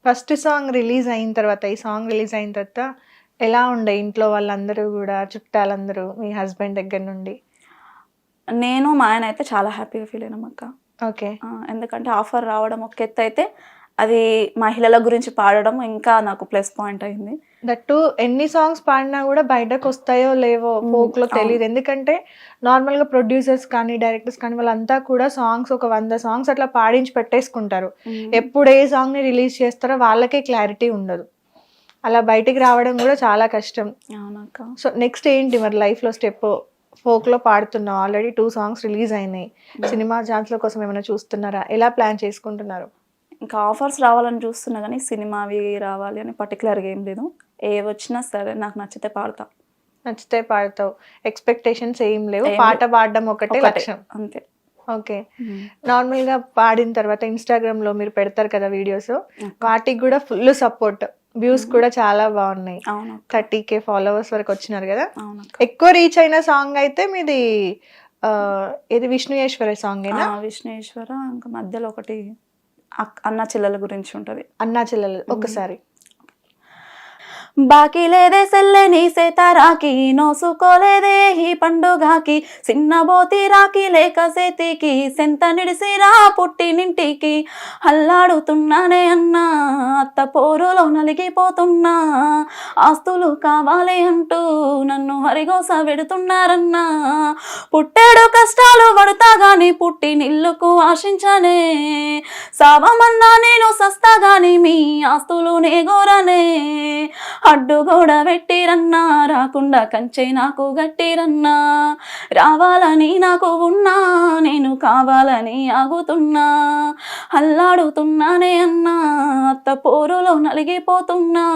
First song release అయిన తర్వాత, ఈ సాంగ్ రిలీజ్ అయిన తర్వాత ఎలా ఉండే ఇంట్లో వాళ్ళందరూ గూడా, చుట్టాలందరూ మీ హస్బెండ్ దగ్గర నుండి? నేను మా ఆయన అయితే చాలా హ్యాపీగా ఫీల్ అయినాం అక్క. ఓకే. ఎందుకంటే ఆఫర్ రావడం ఒక ఎత్తు అయితే, అది మహిళల గురించి పాడడం ఇంకా నాకు ప్లస్ పాయింట్ అయింది. దట్టు ఎన్ని సాంగ్స్ పాడినా కూడా బయటకు వస్తాయో లేవో ఫోక్లో తెలియదు. ఎందుకంటే నార్మల్గా ప్రొడ్యూసర్స్ కానీ డైరెక్టర్స్ కానీ వాళ్ళంతా కూడా సాంగ్స్ ఒక 100 సాంగ్స్ అట్లా పాడించి పెట్టేసుకుంటారు. ఎప్పుడు ఏ సాంగ్ని రిలీజ్ చేస్తారో వాళ్ళకే క్లారిటీ ఉండదు. అలా బయటికి రావడం కూడా చాలా కష్టం. అవునక్క. సో నెక్స్ట్ ఏంటి మరి లైఫ్లో స్టెప్? ఫోక్లో పాడుతున్నావు, ఆల్రెడీ 2 సాంగ్స్ రిలీజ్ అయినాయి. సినిమా ఛాన్స్ల కోసం ఏమైనా చూస్తున్నారా? ఎలా ప్లాన్ చేసుకుంటున్నారు? ఇంకా ఆఫర్స్ రావాలని చూస్తున్నా కానీ సినిమావి రావాలి అని పర్టికులర్గా ఏం లేదు. ఏ వచ్చినా సరే నాకు నచ్చితే పాడతా. నచ్చితే పాడతావు, ఎక్స్పెక్టేషన్స్ ఏం లేవు, పాట పాడడం ఒకటే లక్ష్యం అంతే. ఓకే. నార్మల్గా పాడిన తర్వాత ఇన్స్టాగ్రామ్లో మీరు పెడతారు కదా వీడియోస్, వాటికి కూడా ఫుల్ సపోర్ట్, వ్యూస్ కూడా చాలా బాగున్నాయి. 30K ఫాలోవర్స్ వరకు వచ్చినారు కదా. ఎక్కువ రీచ్ అయిన సాంగ్ అయితే మీది ఇది విష్ణుయేశ్వర సాంగ్. విష్ణుయేశ్వర, ఇంకా మధ్యలో ఒకటి అన్నా చెల్లెల గురించి ఉంటుంది. అన్నా చెల్లెలు ఒకసారి. బాకీ లేదే సెల్లె నీ సేతారాకి, నోసుకోలేదే ఈ పండుగకి, చిన్నబోతి రాకి లేక సేతికి, సెంత నిడిసిరా పుట్టినింటికి, అల్లాడుతున్నానే అన్నా అత్త పోరులో నలిగిపోతున్నా, ఆస్తులు కావాలి అంటూ నన్ను హరిగోస పెడుతున్నారన్నా, పుట్టాడు కష్టాలు పడుతా గాని పుట్టినిల్లుకు ఆశించనే, సావమన్నా నేను సస్తా గాని మీ ఆస్తులు నేగోరనే, అడ్డు గోడ పెట్టిరన్నా రాకుండా కంచె నాకు గట్టిరన్నా, రావాలని నాకు ఉన్నా నేను కావాలని ఆగుతున్నా, అల్లాడుతున్నానే అన్నా అత్త పోరులో నలిగిపోతున్నా,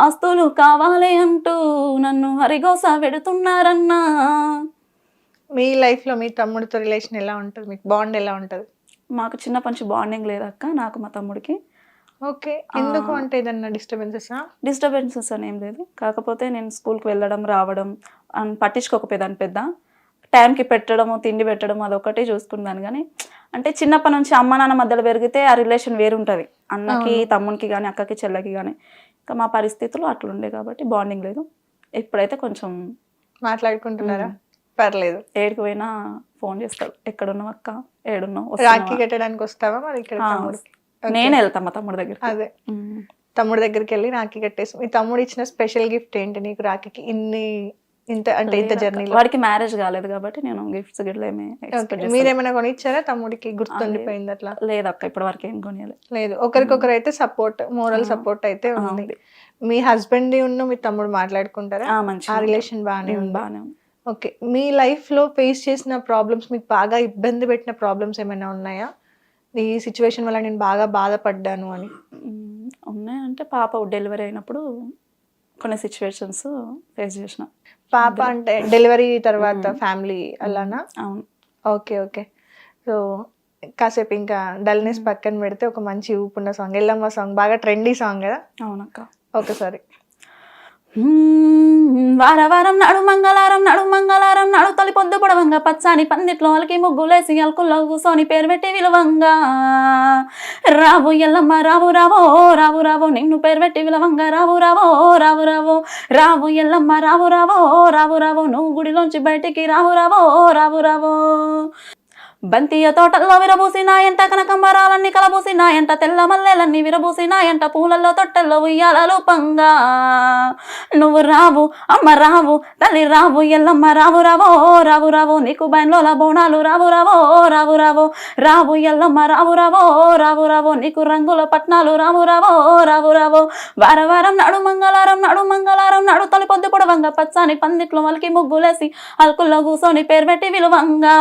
ఆస్తులు కావాలి అంటూ నన్ను హరిగోస పెడుతున్నారన్నా. మీ లైఫ్లో మీ తమ్ముడితో రిలేషన్ ఎలా ఉంటుంది? మీకు బాండ్ ఎలా ఉంటుంది? మాకు చిన్నప్పటి నుంచి బాండింగ్ లేదక్క, నాకు మా తమ్ముడికి. ఓకే. ఎందుకు అంటే ఏదన్నా డిస్టర్బెన్సెస్ అని ఏం లేదు. కాకపోతే నేను స్కూల్కి వెళ్ళడం రావడం అని పట్టించుకోకపోయేదాన్ని. పెద్ద టైంకి పెట్టడము తిండి పెట్టడం అదొకటి చూసుకున్నాను. కానీ అంటే చిన్నప్పటి నుంచి అమ్మ నాన్న మధ్యలో పెరిగితే ఆ రిలేషన్ వేరుంటుంది, అన్నకి తమ్మునికి కానీ అక్కకి చెల్లకి కానీ. ఇంకా మా పరిస్థితులు అట్లుండే కాబట్టి బాండింగ్ లేదు. ఇప్పుడైతే కొంచెం మాట్లాడుకుంటున్నారా? పర్లేదు. ఏడికి పోయినా ఫోన్ చేస్తాడు, ఎక్కడున్నావు అక్క, ఏడున్నావు, రాఖీ కట్టడానికి వస్తావా మరి ఇక్కడ? నేను వెళ్తా మా తమ్ముడి దగ్గర. అదే తమ్ముడి దగ్గరికి వెళ్ళి రాఖీ కట్టేసి. మీ తమ్ముడు ఇచ్చిన స్పెషల్ గిఫ్ట్ ఏంటి నీకు రాఖీకి? ఇంత జర్నీ. వాడికి మ్యారేజ్ కాలేదు కాబట్టి నేను గిఫ్ట్స్ గిట్ల మీరేమైనా కొనిచ్చారా తమ్ముడికి? గుర్తుండిపోయింది అట్లా? లేదక్క, ఇప్పటి వరకు ఏం కొనియలేదు. లేదు, ఒకరికొకరు అయితే సపోర్ట్, మోరల్ సపోర్ట్ అయితే ఉంది. మీ హస్బెండ్ ఉన్న మీ తమ్ముడు మాట్లాడుకుంటారా? ఆ రిలేషన్ బాగానే ఉంది. ఓకే. మీ లైఫ్ లో ఫేస్ చేసిన ప్రాబ్లమ్స్, మీకు బాగా ఇబ్బంది పెట్టిన ప్రాబ్లమ్స్ ఏమైనా ఉన్నాయా? ఈ సిచ్యువేషన్ వల్ల నేను బాగా బాధపడ్డాను అని. ఉన్నాయంటే పాప డెలివరీ అయినప్పుడు కొన్ని సిచ్యువేషన్స్ ఫేస్ చేసిన. పాప అంటే డెలివరీ తర్వాత ఫ్యామిలీ అలానా? అవును. Okay okay. సో కాసేపు ఇంకా డల్నెస్ పక్కన పెడితే ఒక మంచి ఊపున్న సాంగ్, ఎల్లమ్మ సాంగ్, బాగా ట్రెండీ సాంగ్ కదా. అవునక్క. ఒకసారి. వారవారం నాడు మంగళవారం నాడు మంగళవారం నాడు తొలి పొద్దు పొడవంగా పచ్చాని పందిట్లో వాళ్ళకి ముగ్గులేసి అల్కుల్లో కూర్చొని పేరు పెట్టి విలువంగా, రావు ఎల్లమ్మ రావు రావో రావు రావో నిన్ను పేరు పెట్టి విలువంగా, రావు రావో రావు రావో రావు ఎల్లమ్మ రావు రావో రావు రావో నువ్వు గుడిలోంచి బయటికి రావు రావో రావు రావో, బంతియ తోటల్లో విరబూసినాయంట కనకంబరాలన్నీ కలబూసినాయంట, తెల్ల మల్లెలన్నీ విరబూసినాయంట, పూలల్లో తొట్టెల్లో ఉయ్యాలలు పంగా, నువ్వు రావు అమ్మ రావు తల్లి రావు ఎల్లమ్మ రావు రావో రావు రావో నీకు బయన్లోల బోనాలు రావు రావో రావు రావో రావు ఎల్లమ్మ రావు రావో రావు రావో నీకు రంగుల పట్నాలు రావు రావో రావు రావో, వారవారం నాడు మంగళవారం నాడు మంగళవారం నాడు తొలి పొద్దు పొడవంగా పచ్చాని పందిట్లో వాళ్ళకి ముగ్గులేసి అల్కుల్లో కూర్చొని పేరు పెట్టి విలువంగా,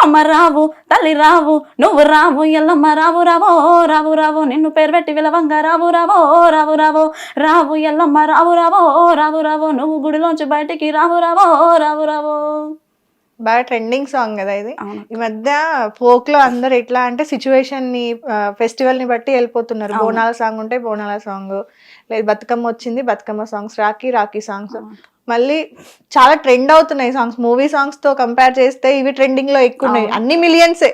అమ్మ రావు తల్లి రావు నువ్వు రావు ఎల్లమ్మ రావు రావో రావు రావో నిన్ను పేరు పెట్టి విలవంగా, రావు రావో రావు రావో రావు ఎల్లమ్మ రావు రావో రావు రావో నువ్వు గుడిలోంచి బయటికి రావు రావో రావు రావో. బాగా ట్రెండింగ్ సాంగ్ కదా ఇది. ఈ మధ్య ఫోక్ లో అందరు ఎట్లా అంటే సిచ్యువేషన్ ని, ఫెస్టివల్ ని బట్టి వెళ్ళిపోతున్నారు. బోనాల సాంగ్ ఉంటే బోనాల సాంగ్, లేదు బతుకమ్మ వచ్చింది బతుకమ్మ సాంగ్స్, రాఖీ సాంగ్స్, మళ్ళీ చాలా ట్రెండ్ అవుతున్నాయి సాంగ్స్. మూవీ సాంగ్స్ తో కంపేర్ చేస్తే ఇవి ట్రెండింగ్ లో ఎక్కువ ఉన్నాయి, అన్ని మిలియన్సే.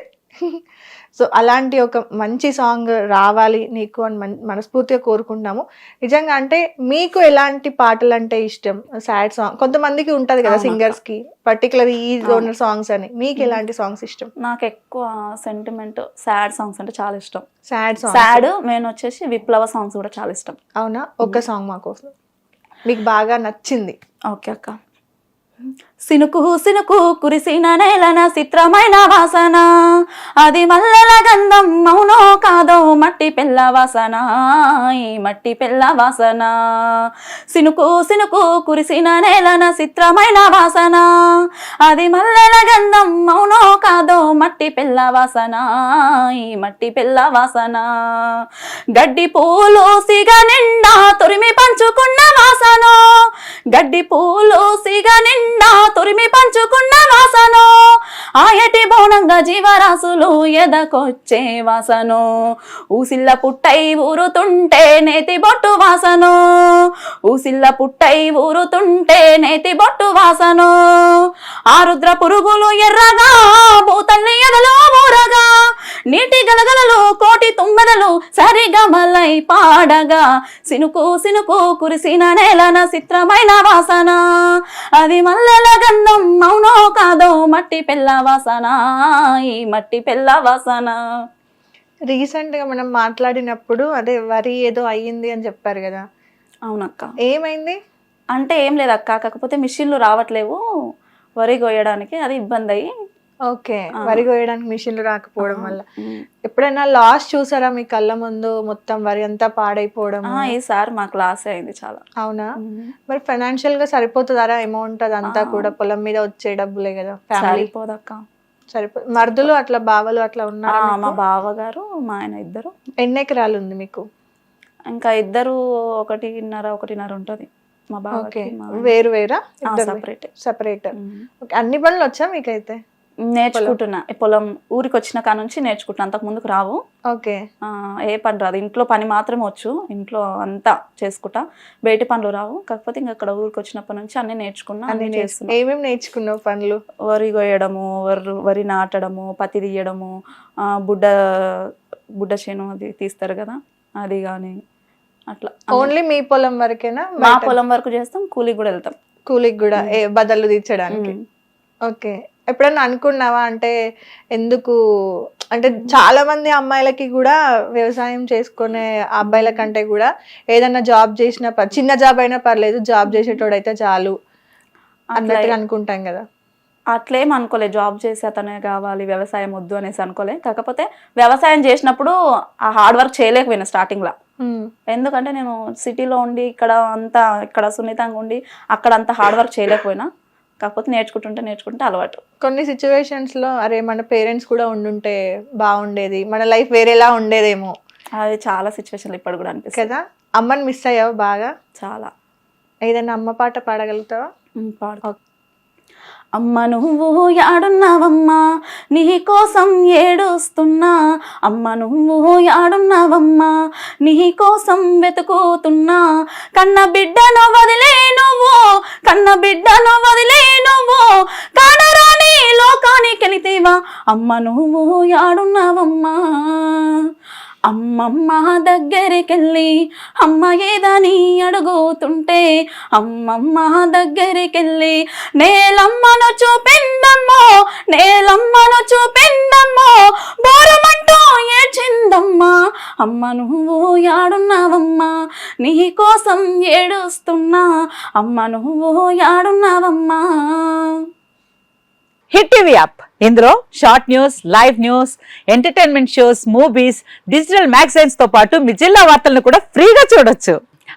సో అలాంటి ఒక మంచి సాంగ్ రావాలి నీకు అని మనస్ఫూర్తిగా కోరుకుంటున్నాము. నిజంగా అంటే మీకు ఎలాంటి పాటలు అంటే ఇష్టం? సాడ్ సాంగ్ కొంతమందికి ఉంటది కదా సింగర్స్ కి, పర్టికులర్ ఈ జోనర్ సాంగ్స్ అని. మీకు ఎలాంటి సాంగ్స్ ఇష్టం? నాకు ఎక్కువ సెంటిమెంట్ సాడ్ సాంగ్స్ అంటే చాలా ఇష్టం. సాడ్ నేను వచ్చేసి విప్లవ సాంగ్స్ కూడా చాలా ఇష్టం. అవునా? ఒక్క సాంగ్ మా కోసం మీకు బాగా నచ్చింది. ఓకే అక్క. సినుకు సినుకు కురిసిన నేలన చిత్రమైన వాసన, అది మల్లెల గంధం మౌనో కాదో మట్టి పిల్ల వాసన, ఈ మట్టి పిల్ల వాసన. సినుకు సినుకు కురిసిన నేలన చిత్రమైన వాసన, అది మల్లెల గంధం మౌనో కాదో మట్టి పిల్ల వాసన, ఈ మట్టి పిల్ల వాసన. గడ్డి పూలు సిగ నిండా తురిమి పంచుకున్న వాసన, గడ్డి పూలు సిగ నిండా తురిమి పంచుకున్న వాసనో, ఆయటి బోనంగా జీవరాశులు ఎదకొచ్చే వాసనో, ఊసిల్ల పుట్టై ఊరుతుంటే నేతి బొట్టు వాసనో, ఊసిల్ల పుట్టై ఊరుతుంటే నేతి బొట్టు వాసనో. ఆరుద్ర పురుగులు ఎర్రగా భూతల్లి ఎదలో ఊరగా, నీటి గలగలలు కోటి తుమ్మెదలు సరిగమలై పాడగా, సినుకు సినుకు కురిసిన నేలన చిత్రమైన వాసన, అది మల్లెల గంధం మౌనో కాదో మట్టి పిల్ల వాసన, ఈ మట్టి పిల్ల వాసన. రీసెంట్ గా మనం మాట్లాడినప్పుడు అదే వరి ఏదో అయ్యింది అని చెప్పారు కదా. అవునక్క. ఏమైంది? అంటే ఏం లేదక్క, కాకపోతే మిషన్లు రావట్లేవు వరి కోయడానికి, అది ఇబ్బంది అయ్యి. ఓకే, వరి కోయడానికి మిషన్లు రాకపోవడం వల్ల. ఎప్పుడైనా లాస్ చూసారా మీ కళ్ళ ముందు? మొత్తం వరి అంతా పాడైపోవడం. ఈసారి మాకు లాస్ అయింది చాలా. అవునా? మరి ఫైనాన్షియల్ గా సరిపోతుందారా అమౌంట్? అదంతా కూడా పొలం మీద వచ్చే డబ్బులే కదా. సరిపోదక్క. మరుదులు అట్లా బావలు అట్లా ఉన్నారు? మా బావగారు మా ఆయన ఇద్దరు. ఎన్ని ఎకరాలు ఉంది మీకు? ఇంకా ఇద్దరు ఒకటిన్నర ఉంటది. మా బావ వేరు వేరా? సపరేట్. అన్ని పనులు వచ్చా మీకైతే? నేర్చుకుంటున్నా. పొలం ఊరికి వచ్చిన కా నుంచి నేర్చుకుంటున్నా, అంతకు ముందుకు రావు. ఓకే. ఏ పని రాదు, ఇంట్లో పని మాత్రమే వచ్చు, ఇంట్లో అంతా చేసుకుంటా, బయట పనులు రావు. కాకపోతే ఇంకా అక్కడ ఊరికి వచ్చినప్పటి నుంచి అన్ని నేర్చుకున్నా. ఏమేమి నేర్చుకున్నావు పనులు? వరి కోయడము, వరి నాటడము, పత్తి తీయడము, బుడ్డ చేను అది తీస్తారు కదా, అది కానీ అట్లా. ఓన్లీ మీ పొలం వరకేనా? మా పొలం వరకు చేస్తాం, కూలికి కూడా వెళ్తాం. కూలికి కూడా బదలు తీర్చడానికి. ఓకే. ఎప్పుడన్నా అనుకున్నావా అంటే ఎందుకు అంటే చాలా మంది అమ్మాయిలకి కూడా వ్యవసాయం చేసుకునే అబ్బాయిల కంటే కూడా ఏదన్నా జాబ్ చేసినా చిన్న జాబ్ అయినా పర్లేదు, జాబ్ చేసేటోడైతే చాలు అన్నట్టుగా అనుకుంటాం కదా. అట్లేం అనుకోలే, జాబ్ చేసి అతనే కావాలి, వ్యవసాయం వద్దు అనేసి అనుకోలే. కాకపోతే వ్యవసాయం చేసినప్పుడు ఆ హార్డ్ వర్క్ చేయలేకపోయినా స్టార్టింగ్ లో. ఎందుకంటే నేను సిటీలో ఉండి ఇక్కడ సున్నితంగా ఉండి అక్కడ అంత హార్డ్ వర్క్ చేయలేకపోయినా. కాకపోతే నేర్చుకుంటుంటే అలవాటు. కొన్ని సిచ్యువేషన్స్ లో అరే మన పేరెంట్స్ కూడా ఉండుంటే బాగుండేది, మన లైఫ్ వేరేలా ఉండేదేమో. అది చాలా సిచ్యువేషన్లు ఇప్పుడు కూడా అనిపిస్తుంది కదా. అమ్మని మిస్ అయ్యావు బాగా? చాలా. ఏదైనా అమ్మ పాట పాడగలుగుతావా? పాడు. అమ్మ నువ్వు యాడున్నావమ్మా, నీ కోసం ఏడుస్తున్నా, అమ్మ నువ్వు యాడున్నావమ్మా, నీ కోసం వెతుకుతున్నా, కన్న బిడ్డను వదిలే నువ్వు, కన్న బిడ్డను వదిలే నువ్వు, కానరాని లోకానికి వెళితేవా, అమ్మ నువ్వు యాడున్నావమ్మా. అమ్మమ్మ దగ్గరికెళ్ళి అమ్మ ఏదని అడుగుతుంటే, అమ్మమ్మ దగ్గరికెళ్ళి నేలమ్మను చూపిందమ్మో, నేలమ్మను చూపిందమ్మో, బోరమంటూ ఏడ్చిందమ్మా, అమ్మ నువ్వు యాడున్నావమ్మా, నీ కోసం ఏడుస్తున్నా, అమ్మ నువ్వు యాడున్నావమ్మా. హిట్ టీవీ యాప్, ఇందులో short news, live news, entertainment shows, movies, digital magazines తో పాటు మీ జిల్లా వార్తలను కూడా ఫ్రీగా చూడొచ్చు.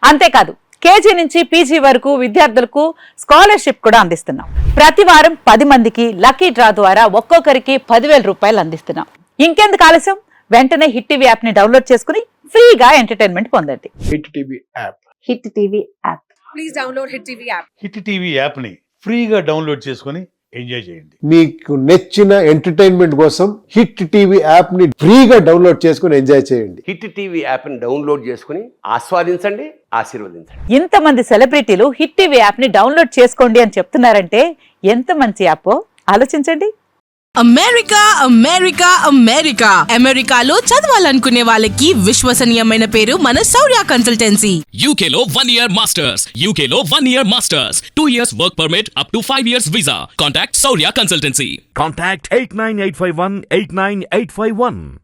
అంతేకాదు కేజీ నుంచి పీజీ వరకు విద్యార్థులకు స్కాలర్షిప్ కూడా అందిస్తున్నాం. ప్రతి వారం 10 మందికి లక్కీ డ్రా ద్వారా ఒక్కొక్కరికి 10,000 రూపాయలు అందిస్తున్నాం. ఇంకెందుకు ఆలస్యం, వెంటనే హిట్ టీవీ యాప్ ని డౌన్లోడ్ చేసుకుని ఫ్రీగా ఎంటర్టైన్మెంట్ పొందండి. Hit TV app. Hit TV app. Please download hit TV app. Hit TV app ని ఫ్రీగా డౌన్లోడ్ చేసుకొని ఎంజాయ్ చేయండి. మీకు నచ్చిన ఎంటర్టైన్మెంట్ కోసం హిట్ టీవీ యాప్ ని ఫ్రీగా డౌన్లోడ్ చేసుకుని ఎంజాయ్ చేయండి. హిట్ టీవీ యాప్ ని డౌన్లోడ్ చేసుకుని ఆస్వాదించండి, ఆశీర్వదించండి. ఇంతమంది సెలబ్రిటీలు హిట్ టీవీ యాప్ ని డౌన్లోడ్ చేసుకోండి అని చెప్తున్నారంటే ఎంత మంచి యాప్ ఆలోచించండి. అమెరికా అమెరికా అమెరికా అమెరికాలో చదవాలనుకునే వాళ్ళకి విశ్వసనీయమైన పేరు మన శౌర్య కన్సల్టెన్సీ. UK లో 1 year masters. UK లో 1 year masters. 2 years work permit up to 5 years visa. Contact Saurya Consultancy. Contact 89851 89851.